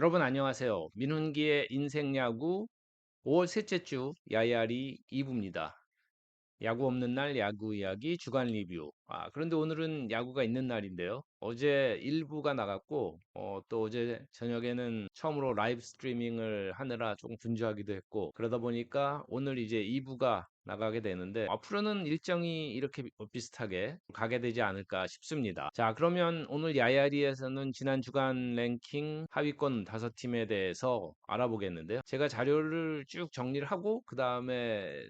여러분 안녕하세요. 민훈기의 인생 야구 5월 셋째 주 야야리 2부입니다. 야구 없는 날 야구 이야기 주간 리뷰. 그런데 오늘은 야구가 있는 날인데요. 어제 1부가 나갔고, 또 어제 저녁에는 처음으로 라이브 스트리밍을 하느라 조금 분주하기도 했고, 그러다 보니까 오늘 이제 2부가 나가게 되는데, 앞으로는 일정이 이렇게 비슷하게 가게 되지 않을까 싶습니다. 자, 그러면 오늘 야야리에서는 지난 주간 랭킹 하위권 5팀에 대해서 알아보겠는데요. 제가 자료를 쭉 정리를 하고, 그 다음에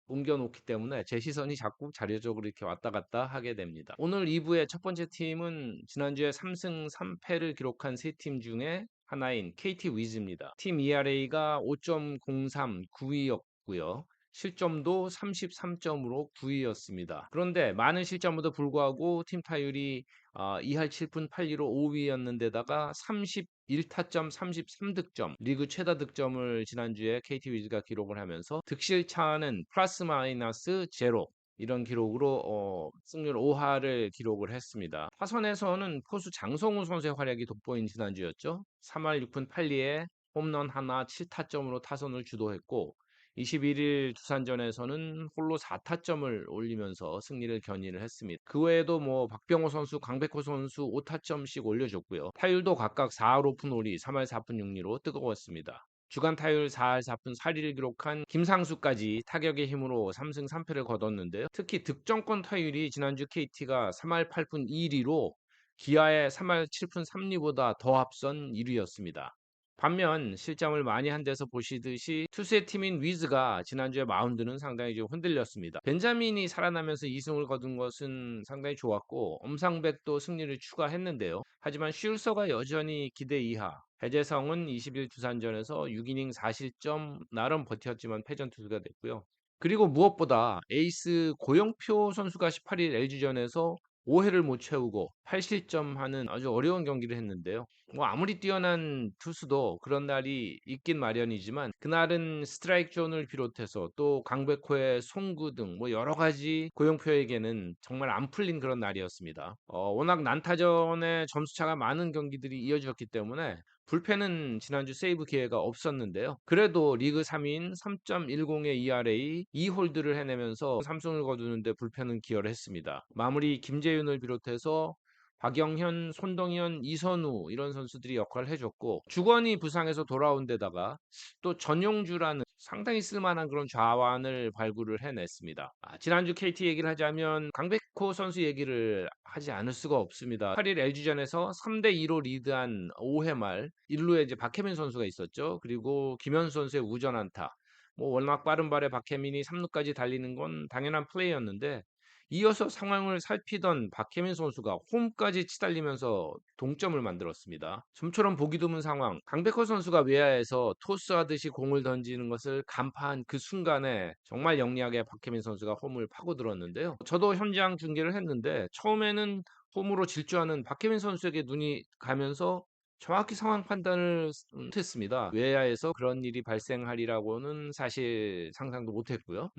옮겨 놓기 때문에 제 시선이 자꾸 자료적으로 이렇게 왔다 갔다 하게 됩니다. 오늘 2부의 첫 번째 팀은 지난주에 3승 3패를 기록한 세 팀 중에 하나인 KT 위즈입니다. 팀 ERA가 5.03 9위였고요. 실점도 33점으로 9위였습니다. 그런데 많은 실점에도 불구하고 팀 타율이 2할 7푼 8리로 5위였는데다가 31타점 33득점 리그 최다 득점을 지난주에 KT 위즈가 기록을 하면서 득실차는 플러스 마이너스 제로 이런 기록으로 승률 5할을 기록을 했습니다. 타선에서는 포수 장성우 선수의 활약이 돋보인 지난주였죠. 3할 6푼 8리에 홈런 하나 7타점으로 타선을 주도했고 21일 두산전에서는 홀로 4타점을 올리면서 승리를 견인을 했습니다. 그 외에도 뭐 박병호 선수, 강백호 선수 5타점씩 올려줬고요. 타율도 각각 4할 5푼 5리, 3할 4푼 6리로 뜨거웠습니다. 주간 타율 4할 4푼 4리를 기록한 김상수까지 타격의 힘으로 3승 3패를 거뒀는데요. 특히 득점권 타율이 지난주 KT가 3할 8푼 2리로 기아의 3할 7푼 3리보다 더 앞선 1위였습니다. 반면 실점을 많이 한 데서 보시듯이 투수의 팀인 위즈가 지난주에 마운드는 상당히 좀 흔들렸습니다. 벤자민이 살아나면서 2승을 거둔 것은 상당히 좋았고 엄상백도 승리를 추가했는데요. 하지만 슐서가 여전히 기대 이하. 배재성은 20일 두산전에서 6이닝 4실점 나름 버텼지만 패전 투수가 됐고요. 그리고 무엇보다 에이스 고영표 선수가 18일 LG전에서 5회를 못 채우고 8실점하는 아주 어려운 경기를 했는데요. 뭐 아무리 뛰어난 투수도 그런 날이 있긴 마련이지만 그날은 스트라이크 존을 비롯해서 또 강백호의 송구 등 뭐 여러 가지 고영표에게는 정말 안 풀린 그런 날이었습니다. 워낙 난타전에 점수차가 많은 경기들이 이어졌기 때문에 불펜은 지난주 세이브 기회가 없었는데요. 그래도 리그 3위인 3.10의 ERA 2홀드를 해내면서 3승을 거두는데 불펜은 기여를 했습니다. 마무리 김재윤을 비롯해서 박영현, 손동현, 이선우 이런 선수들이 역할을 해줬고 주건이 부상해서 돌아온 데다가 또 전용주라는 상당히 쓸만한 그런 좌완을 발굴을 해냈습니다. 지난주 KT 얘기를 하자면 강백호 선수 얘기를 하지 않을 수가 없습니다. 8일 LG전에서 3대2로 리드한 5회 말 1루에 이제 박혜민 선수가 있었죠. 그리고 김현수 선수의 우전 안타. 뭐 워낙 빠른 발에 박혜민이 3루까지 달리는 건 당연한 플레이였는데 이어서 상황을 살피던 박혜민 선수가 홈까지 치달리면서 동점을 만들었습니다. 좀처럼 보기 드문 상황. 강백호 선수가 외야에서 토스하듯이 공을 던지는 것을 간파한 그 순간에 정말 영리하게 박혜민 선수가 홈을 파고들었는데요. 저도 현장 중계를 했는데 처음에는 홈으로 질주하는 박혜민 선수에게 눈이 가면서 정확히 상황 판단을 못했습니다. 외야에서 그런 일이 발생하리라고는 사실 상상도 못했고요.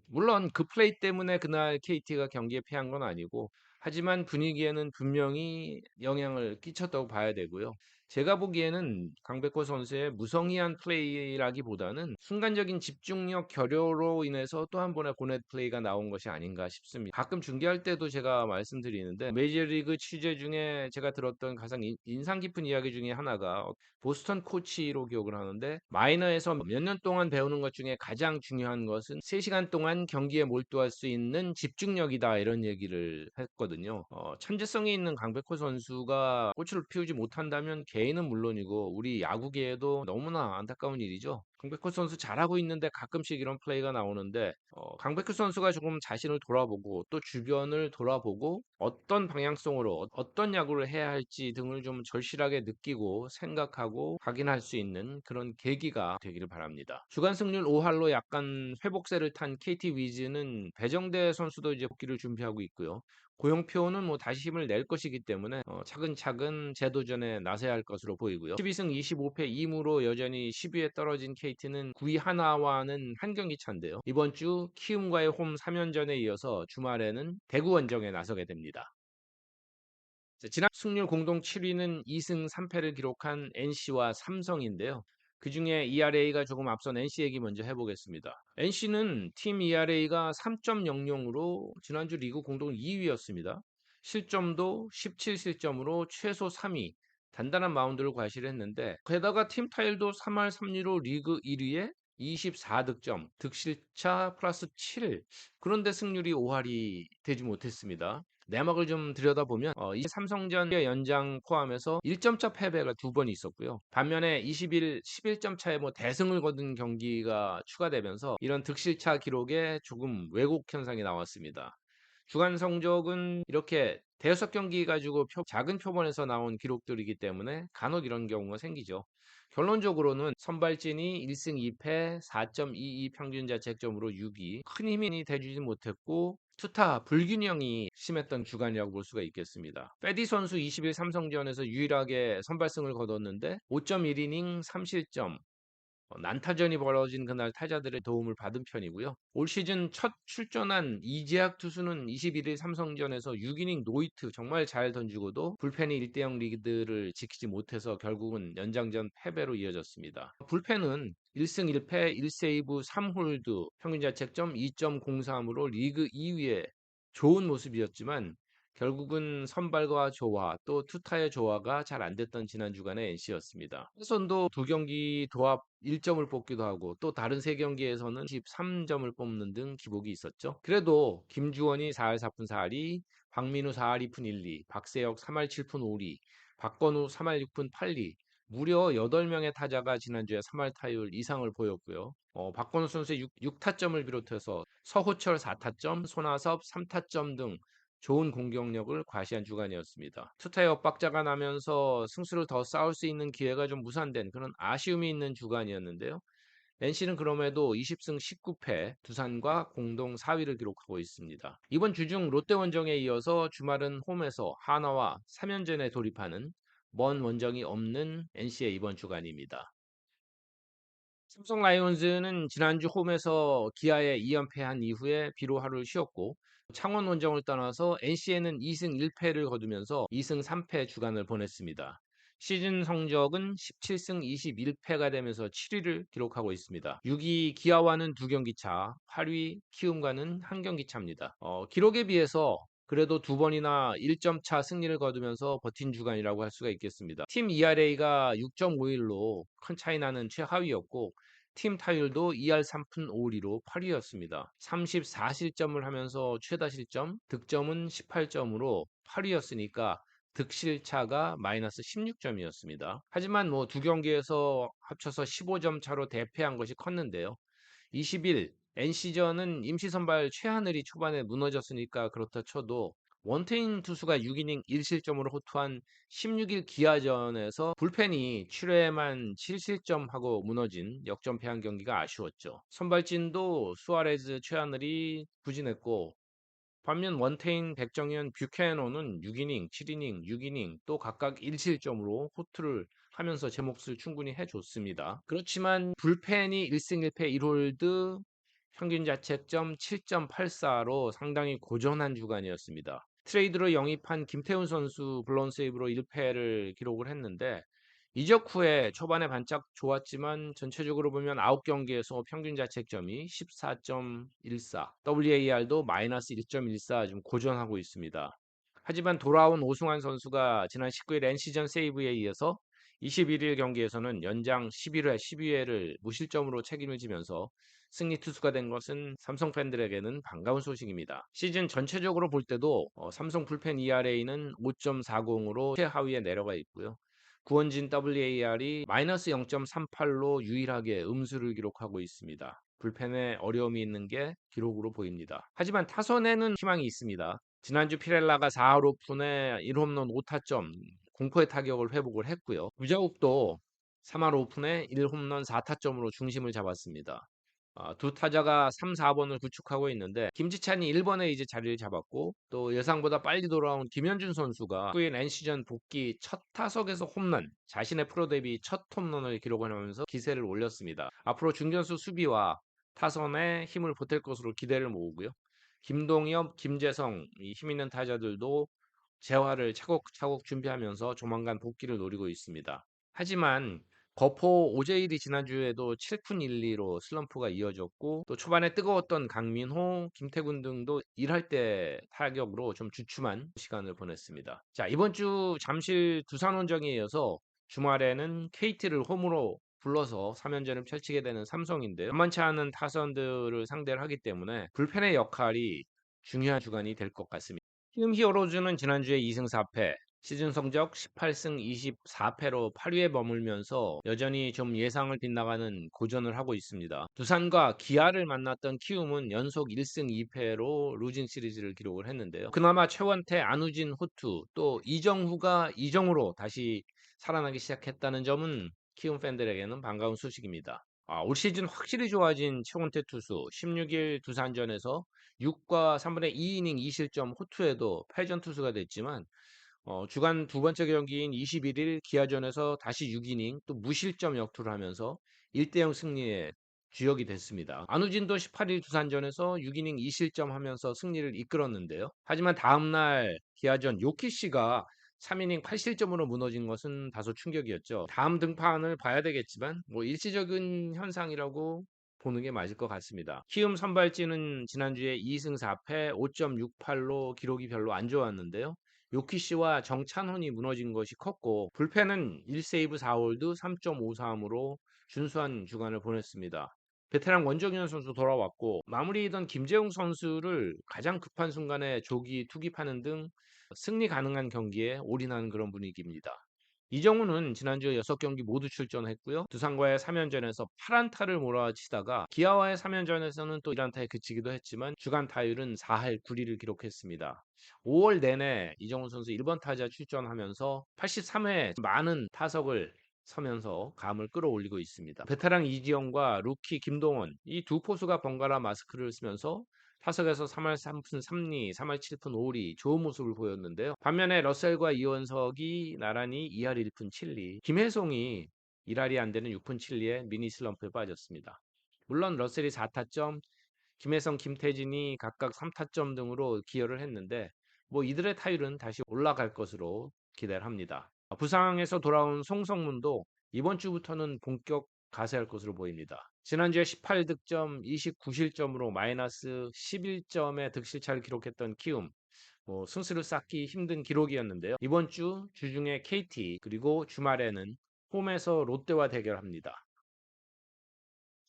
물론 그 플레이 때문에 그날 KT가 경기에 패한 건 아니고 하지만 분위기에는 분명히 영향을 끼쳤다고 봐야 되고요. 제가 보기에는 강백호 선수의 무성의한 플레이라기보다는 순간적인 집중력 결여로 인해서 또 한 번의 고넷 플레이가 나온 것이 아닌가 싶습니다. 가끔 중계할 때도 제가 말씀드리는데 메이저리그 취재 중에 제가 들었던 가장 인상 깊은 이야기 중에 하나가 보스턴 코치로 기억을 하는데 마이너에서 몇 년 동안 배우는 것 중에 가장 중요한 것은 3시간 동안 경기에 몰두할 수 있는 집중력이다 이런 얘기를 했거든요. 천재성이 있는 강백호 선수가 꽃을 피우지 못한다면 개인은 물론이고 우리 야구계에도 너무나 안타까운 일이죠. 강백호 선수 잘하고 있는데 가끔씩 이런 플레이가 나오는데 강백호 선수가 조금 자신을 돌아보고 또 주변을 돌아보고 어떤 방향성으로 어떤 야구를 해야 할지 등을 좀 절실하게 느끼고 생각하고 확인할 수 있는 그런 계기가 되기를 바랍니다. 주간 승률 5할로 약간 회복세를 탄 KT 위즈는 배정대 선수도 이제 복귀를 준비하고 있고요. 고영표는 뭐 다시 힘을 낼 것이기 때문에 차근차근 재도전에 나서야 할 것으로 보이고요. 12승 25패 2무로 여전히 10위에 떨어진 KT는 9위 하나와는 한 경기 차인데요. 이번 주 키움과의 홈 3연전에 이어서 주말에는 대구 원정에 나서게 됩니다. 자, 지난 승률 공동 7위는 2승 3패를 기록한 NC와 삼성인데요. 그중에 ERA가 조금 앞선 NC 얘기 먼저 해보겠습니다. NC는 팀 ERA가 3.00으로 지난주 리그 공동 2위였습니다. 실점도 17실점으로 최소 3위, 단단한 마운드를 과시했는데 게다가 팀 타율도 3할 3리로 리그 1위에 24득점, 득실차 플러스 7. 그런데 승률이 5할이 되지 못했습니다. 내막을 좀 들여다보면 이 삼성전의 연장 포함해서 1점차 패배가 두 번 있었고요. 반면에 11점 차에 뭐 대승을 거둔 경기가 추가되면서 이런 득실차 기록에 조금 왜곡 현상이 나왔습니다. 주간 성적은 이렇게 대여섯 경기 가지고 작은 표본에서 나온 기록들이기 때문에 간혹 이런 경우가 생기죠. 결론적으로는 선발진이 1승 2패 4.22 평균 자책점으로 6위 큰 힘이 돼주지 못했고 투타 불균형이 심했던 주간이라고 볼 수가 있겠습니다. 페디 선수 20일 삼성전에서 유일하게 선발승을 거뒀는데 5.1이닝 3실점 난타전이 벌어진 그날 타자들의 도움을 받은 편이고요. 올 시즌 첫 출전한 이재학 투수는 21일 삼성전에서 6이닝 노히트 정말 잘 던지고도 불펜이 1대0 리드를 지키지 못해서 결국은 연장전 패배로 이어졌습니다. 불펜은 1승 1패 1세이브 3홀드 평균 자책점 2.03으로 리그 2위에 좋은 모습이었지만 결국은 선발과 조화 또 투타의 조화가 잘 안 됐던 지난 주간의 NC였습니다. 타선도 두 경기 도합 1점을 뽑기도 하고 또 다른 세 경기에서는 13점을 뽑는 등 기복이 있었죠. 그래도 김주원이 4할 4푼 4리, 박민우 4할 2푼 1리, 박세혁 3할 7푼 5리, 박건우 3할 6푼 8리 무려 8명의 타자가 지난주에 3할 타율 이상을 보였고요. 박건우 선수의 6타점을 비롯해서 서호철 4타점, 손아섭 3타점 등 좋은 공격력을 과시한 주간이었습니다. 투타의 엇박자가 나면서 승수를 더 쌓을 수 있는 기회가 좀 무산된 그런 아쉬움이 있는 주간이었는데요. NC는 그럼에도 20승 19패 두산과 공동 4위를 기록하고 있습니다. 이번 주중 롯데원정에 이어서 주말은 홈에서 하나와 3연전에 돌입하는 먼 원정이 없는 NC의 이번 주간입니다. 삼성 라이온즈는 지난주 홈에서 기아에 2연패한 이후에 비로 하루를 쉬었고 창원 원정을 떠나서 NC에는 2승 1패를 거두면서 2승 3패 주간을 보냈습니다. 시즌 성적은 17승 21패가 되면서 7위를 기록하고 있습니다. 6위 기아와는 2경기 차, 8위 키움과는 1경기 차입니다. 기록에 비해서 그래도 두 번이나 1점 차 승리를 거두면서 버틴 주간이라고 할 수가 있겠습니다. 팀 ERA가 6.51로 큰 차이 나는 최하위였고 팀 타율도 2할 3푼 5리로 8위였습니다. 34실점을 하면서 최다 실점, 득점은 18점으로 8위였으니까 득실차가 마이너스 16점이었습니다. 하지만 뭐 두 경기에서 합쳐서 15점 차로 대패한 것이 컸는데요. 20일 NC전은 임시 선발 최하늘이 초반에 무너졌으니까 그렇다 쳐도 원태인 투수가 6이닝 1실점으로 호투한 16일 기아전에서 불펜이 7회만 7실점하고 무너진 역전패한 경기가 아쉬웠죠. 선발진도 수아레즈 최하늘이 부진했고 반면 원태인, 백정현, 뷰캐너는 6이닝, 7이닝, 6이닝 또 각각 1실점으로 호투를 하면서 제 몫을 충분히 해줬습니다. 그렇지만 불펜이 1승 1패 1홀드 평균 자책점 7.84로 상당히 고전한 주간이었습니다. 트레이드로 영입한 김태훈 선수 블론 세이브로 1패를 기록을 했는데 이적 후에 초반에 반짝 좋았지만 전체적으로 보면 9경기에서 평균 자책점이 14.14, WAR도 마이너스 1.14 좀 고전하고 있습니다. 하지만 돌아온 오승환 선수가 지난 19일 NC전 세이브에 이어서 21일 경기에서는 연장 11회, 12회를 무실점으로 책임을 지면서 승리 투수가 된 것은 삼성 팬들에게는 반가운 소식입니다. 시즌 전체적으로 볼 때도 삼성 불펜 ERA는 5.40으로 최하위에 내려가 있고요. 구원진 WAR이 마이너스 0.38로 유일하게 음수를 기록하고 있습니다. 불펜에 어려움이 있는 게 기록으로 보입니다. 하지만 타선에는 희망이 있습니다. 지난주 피렐라가 4할 오픈에 1홈런 5타점 공포의 타격을 회복을 했고요. 유자욱도 3할 오픈에 1홈런 4타점으로 중심을 잡았습니다. 두 타자가 3, 4번을 구축하고 있는데 김지찬이 1번에 이제 자리를 잡았고 또 예상보다 빨리 돌아온 김현준 선수가 후인 NC전 복귀 첫 타석에서 홈런, 자신의 프로 데뷔 첫 홈런을 기록하면서 기세를 올렸습니다. 앞으로 중견수 수비와 타선에 힘을 보탤 것으로 기대를 모으고요. 김동엽, 김재성 이 힘 있는 타자들도 재활을 차곡차곡 준비하면서 조만간 복귀를 노리고 있습니다. 하지만 거포 오재일이 지난주에도 7푼 1리로 슬럼프가 이어졌고 또 초반에 뜨거웠던 강민호, 김태군 등도 일할 때 타격으로 좀 주춤한 시간을 보냈습니다. 자, 이번 주 잠실 두산 원정에 이어서 주말에는 KT를 홈으로 불러서 3연전을 펼치게 되는 삼성인데요. 만만치 않은 타선들을 상대를 하기 때문에 불펜의 역할이 중요한 주간이 될 것 같습니다. 키움 히어로즈는 지난주에 2승 4패, 시즌 성적 18승 24패로 8위에 머물면서 여전히 좀 예상을 빗나가는 고전을 하고 있습니다. 두산과 기아를 만났던 키움은 연속 1승 2패로 루진 시리즈를 기록을 했는데요. 그나마 최원태, 안우진, 호투, 또 이정후가 이정후로 다시 살아나기 시작했다는 점은 키움 팬들에게는 반가운 소식입니다. 올 시즌 확실히 좋아진 최원태 투수 16일 두산전에서 6과 3분의 2이닝 2실점 호투에도 패전 투수가 됐지만 주간 두 번째 경기인 21일 기아전에서 다시 6이닝 또 무실점 역투를 하면서 1대0 승리에 주역이 됐습니다. 안우진도 18일 두산전에서 6이닝 2실점 하면서 승리를 이끌었는데요. 하지만 다음날 기아전 요키시가 3이닝 8실점으로 무너진 것은 다소 충격이었죠. 다음 등판을 봐야 되겠지만 뭐 일시적인 현상이라고 보는 게 맞을 것 같습니다. 키움 선발진은 지난주에 2승 4패 5.68로 기록이 별로 안 좋았는데요. 요키시와 정찬훈이 무너진 것이 컸고 불펜은 1세이브 4홀드 3.53으로 준수한 주간을 보냈습니다. 베테랑 원정현 선수 돌아왔고 마무리이던 김재웅 선수를 가장 급한 순간에 조기 투입하는 등 승리 가능한 경기에 올인하는 그런 분위기입니다. 이정우는 지난주 6경기 모두 출전했고요. 두산과의 3연전에서 8안타를 몰아치다가 기아와의 3연전에서는 또 1안타에 그치기도 했지만 주간 타율은 4할 9리를 기록했습니다. 5월 내내 이정우 선수 1번 타자 출전하면서 83회 많은 타석을 서면서 감을 끌어올리고 있습니다. 베테랑 이지영과 루키 김동원 이 두 포수가 번갈아 마스크를 쓰면서 타석에서 3할 3푼 3리, 3할 7푼 5리 좋은 모습을 보였는데요. 반면에 러셀과 이원석이 나란히 2할 1푼 7리, 김혜송이 1할이 안 되는 6푼 7리에 미니 슬럼프에 빠졌습니다. 물론 러셀이 4타점, 김혜성, 김태진이 각각 3타점 등으로 기여를 했는데 뭐 이들의 타율은 다시 올라갈 것으로 기대를 합니다. 부상에서 돌아온 송성문도 이번 주부터는 본격 가세할 것으로 보입니다. 지난주에 18득점, 29실점으로 마이너스 11점의 득실차를 기록했던 키움. 뭐 승수를 쌓기 힘든 기록이었는데요. 이번 주 주중에 KT 그리고 주말에는 홈에서 롯데와 대결합니다.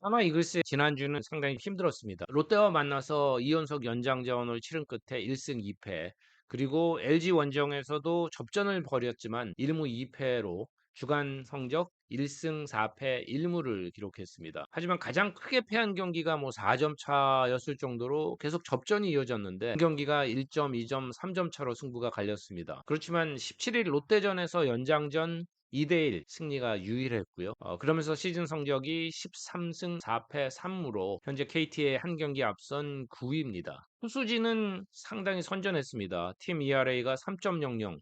하나 이글스의 지난주는 상당히 힘들었습니다. 롯데와 만나서 2연속 연장전을 치른 끝에 1승 2패, 그리고 LG 원정에서도 접전을 벌였지만 1무 2패로 주간 성적 1승 4패 1무를 기록했습니다. 하지만 가장 크게 패한 경기가 뭐 4점 차였을 정도로 계속 접전이 이어졌는데 그 경기가 1점, 2점, 3점 차로 승부가 갈렸습니다. 그렇지만 17일 롯데전에서 연장전 2대1 승리가 유일했고요. 그러면서 시즌 성적이 13승 4패 3무로 현재 KT의 한 경기 앞선 9위입니다. 투수진은 상당히 선전했습니다. 팀 ERA가 3.00,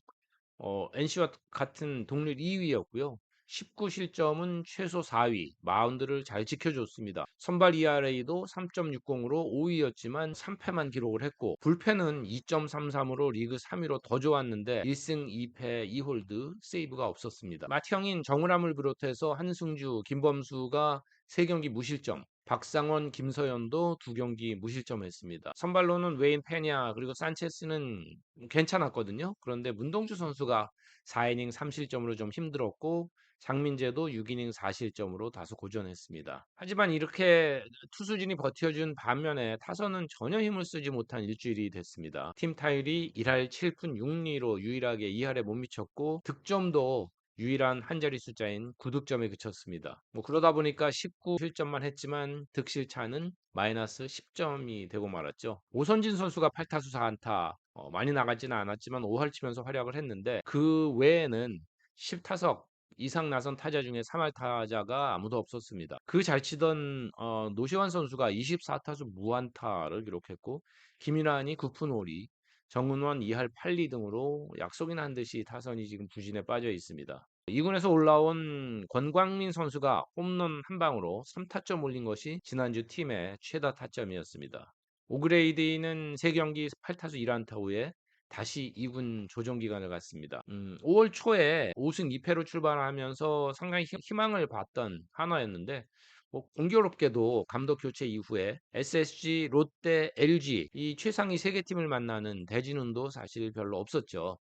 NC와 같은 동률 2위였고요. 19실점은 최소 4위, 마운드를 잘 지켜줬습니다. 선발 ERA도 3.60으로 5위였지만 3패만 기록을 했고 불펜은 2.33으로 리그 3위로 더 좋았는데 1승 2패 2홀드 세이브가 없었습니다. 맏형인 정우람을 비롯해서 한승주, 김범수가 3경기 무실점, 박상원, 김서현도 2경기 무실점했습니다. 선발로는 웨인 페냐 그리고 산체스는 괜찮았거든요. 그런데 문동주 선수가 4이닝 3실점으로 좀 힘들었고 장민재도 6이닝 4실점으로 다소 고전했습니다. 하지만 이렇게 투수진이 버텨준 반면에 타선은 전혀 힘을 쓰지 못한 일주일이 됐습니다. 팀 타율이 1할 7푼 6리로 유일하게 2할에 못 미쳤고 득점도 유일한 한 자리 숫자인 9득점에 그쳤습니다. 뭐 그러다 보니까 19실점만 했지만 득실차는 마이너스 10점이 되고 말았죠. 오선진 선수가 8타수 4안타 많이 나가지는 않았지만 5할 치면서 활약을 했는데 그 외에는 10타석 이상 나선 타자 중에 3할 타자가 아무도 없었습니다. 그 잘 치던 노시환 선수가 24타수 무안타를 기록했고 김윤환이 9푼 5리, 정은원 2할 8리 등으로 약속이나 한 듯이 타선이 지금 부진에 빠져 있습니다. 2군에서 올라온 권광민 선수가 홈런 한 방으로 3타점 올린 것이 지난주 팀의 최다 타점이었습니다. 오그레이디는 3경기 8타수 1안타 후에 다시 2군 조정 기간을 갖습니다. 5월 초에 5승 2패로 출발하면서 상당히 희망을 봤던 한화였는데 뭐 공교롭게도 감독 교체 이후에 SSG, 롯데, LG 이 최상위 세 개 팀을 만나는 대진운도 사실 별로 없었죠.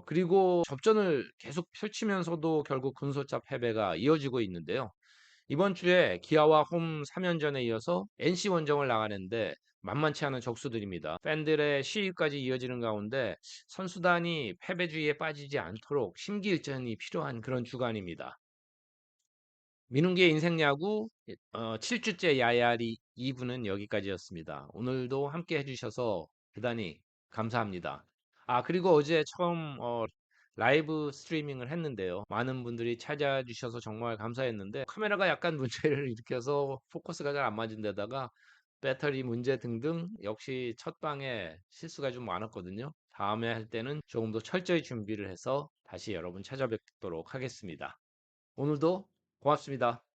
그리고 접전을 계속 펼치면서도 결국 근소차 패배가 이어지고 있는데요. 이번 주에 기아와 홈 3연전에 이어서 NC 원정을 나가는데 만만치 않은 적수들입니다. 팬들의 시위까지 이어지는 가운데 선수단이 패배주의에 빠지지 않도록 심기일전이 필요한 그런 주간입니다. 민웅기의 인생 야구 7주째 야야리 2부는 여기까지였습니다. 오늘도 함께 해주셔서 대단히 감사합니다. 아, 그리고 어제 처음 라이브 스트리밍을 했는데요. 많은 분들이 찾아주셔서 정말 감사했는데 카메라가 약간 문제를 일으켜서 포커스가 잘 안 맞은 데다가 배터리 문제 등등 역시 첫 방에 실수가 좀 많았거든요. 다음에 할 때는 조금 더 철저히 준비를 해서 다시 여러분 찾아뵙도록 하겠습니다. 오늘도 고맙습니다.